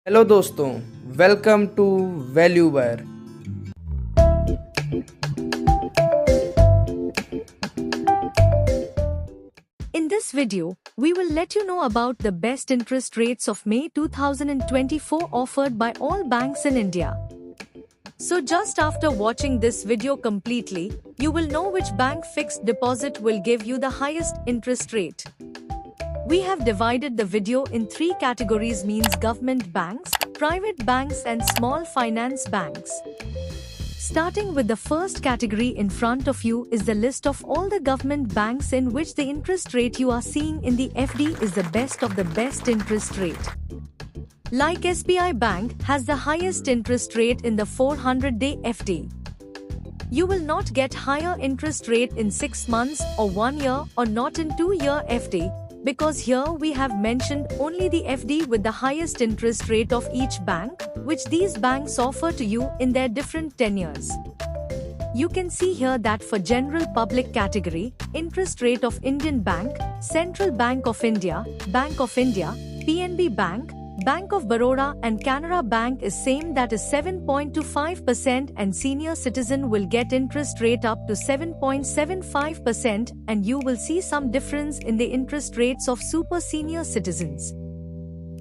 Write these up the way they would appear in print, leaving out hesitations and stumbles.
Hello दोस्तों, welcome to value buyer. In this video, we will let you know about the best interest rates of May 2024 offered by all banks in India. So just after watching this video completely, you will know which bank fixed deposit will give you the highest interest rate. We have divided the video in three categories, means government banks, private banks and small finance banks. Starting with the first category, in front of you is the list of all the government banks in which the interest rate you are seeing in the FD is the best of the best interest rate. Like SBI Bank has the highest interest rate in the 400-day FD. You will not get higher interest rate in 6 months or 1 year or not in 2-year FD, because here we have mentioned only the FD with the highest interest rate of each bank, which these banks offer to you in their different tenures. You can see here that for general public category, interest rate of Indian Bank, Central Bank of India, PNB Bank, Bank of Baroda and Canara Bank is same, that is 7.25%, and senior citizen will get interest rate up to 7.75%, and you will see some difference in the interest rates of super senior citizens.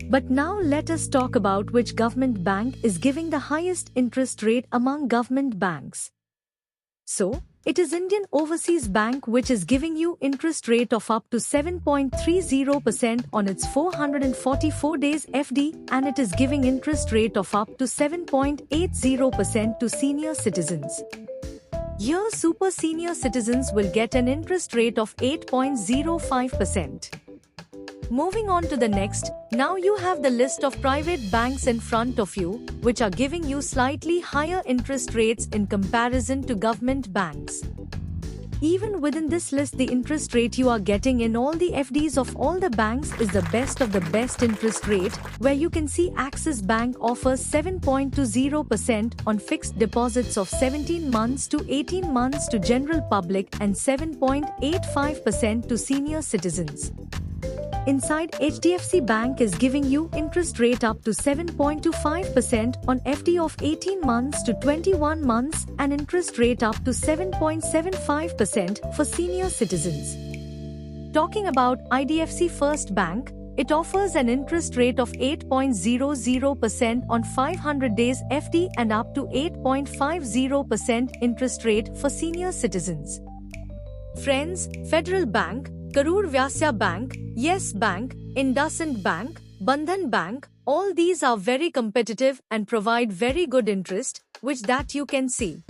But now let us talk about which government bank is giving the highest interest rate among government banks. So, it is Indian Overseas Bank which is giving you interest rate of up to 7.30% on its 444 days FD, and it is giving interest rate of up to 7.80% to senior citizens. Here super senior citizens will get an interest rate of 8.05%. Moving on to the next, now you have the list of private banks in front of you, which are giving you slightly higher interest rates in comparison to government banks. Even within this list, the interest rate you are getting in all the FDs of all the banks is the best of the best interest rate, where you can see Axis Bank offers 7.20% on fixed deposits of 17 months to 18 months to general public and 7.85% to senior citizens. Inside, HDFC Bank is giving you interest rate up to 7.25% on FD of 18 months to 21 months and interest rate up to 7.75% for senior citizens. Talking about IDFC First Bank, it offers an interest rate of 8.00% on 500 days FD and up to 8.50% interest rate for senior citizens. Friends, Federal Bank, Karur Vyasya Bank, Yes Bank, IndusInd Bank, Bandhan Bank, all these are very competitive and provide very good interest, which that you can see.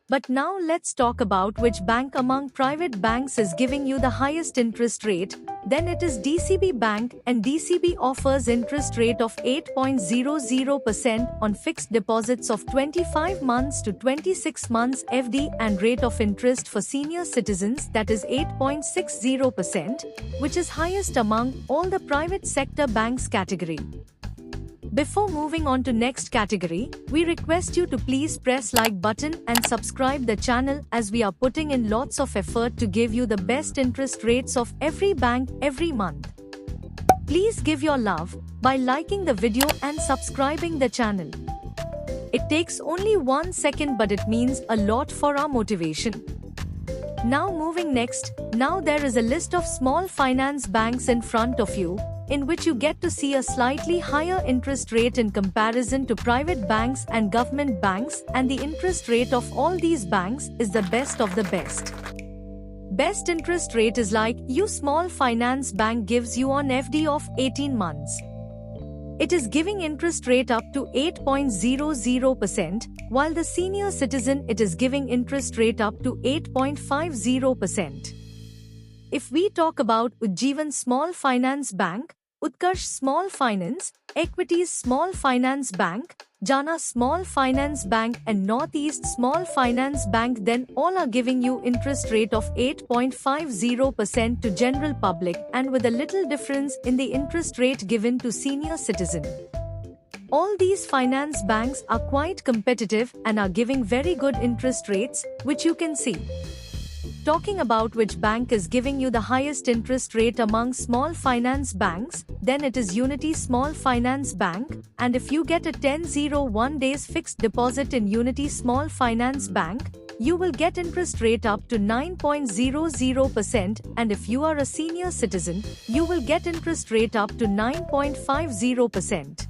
But now let's talk about which bank among private banks is giving you the highest interest rate. Then it is DCB Bank, and DCB offers interest rate of 8.00% on fixed deposits of 25 months to 26 months FD and rate of interest for senior citizens, that is 8.60%, which is highest among all the private sector banks category. Before moving on to next category, we request you to please press like button and subscribe the channel, as we are putting in lots of effort to give you the best interest rates of every bank every month. Please give your love by liking the video and subscribing the channel. It takes only 1 second, but it means a lot for our motivation. Now moving next, now there is a list of small finance banks in front of you, in which you get to see a slightly higher interest rate in comparison to private banks and government banks, and the interest rate of all these banks is the best of the best. Best interest rate is like you Small Finance Bank gives you on FD of 18 months. It is giving interest rate up to 8.00%, while the senior citizen it is giving interest rate up to 8.50%. If we talk about Ujjivan Small Finance Bank, Utkarsh Small Finance, Equities Small Finance Bank, Jana Small Finance Bank and Northeast Small Finance Bank, then all are giving you interest rate of 8.50% to general public and with a little difference in the interest rate given to senior citizen. All these finance banks are quite competitive and are giving very good interest rates, which you can see. talking about which bank is giving you the highest interest rate among small finance banks, then it is Unity Small Finance Bank, and if you get a 1001 days fixed deposit in Unity Small Finance Bank, you will get interest rate up to 9.00%, and if you are a senior citizen, you will get interest rate up to 9.50%.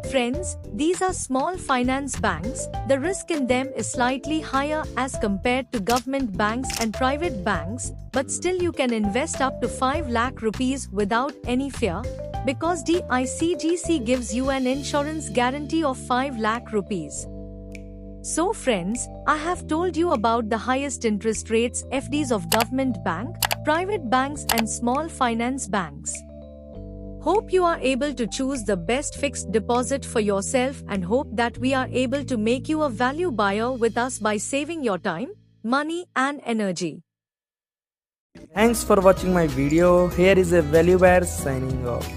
Friends, these are small finance banks. The risk in them is slightly higher as compared to government banks and private banks, but still you can invest up to 5 lakh rupees without any fear, because DICGC gives you an insurance guarantee of 5 lakh rupees. So friends, I have told you about the highest interest rates FDs of government bank, private banks and small finance banks. Hope you are able to choose the best fixed deposit for yourself, and hope that we are able to make you a value buyer with us by saving your time, money and energy. Thanks for watching my video. Here is a value buyer signing off.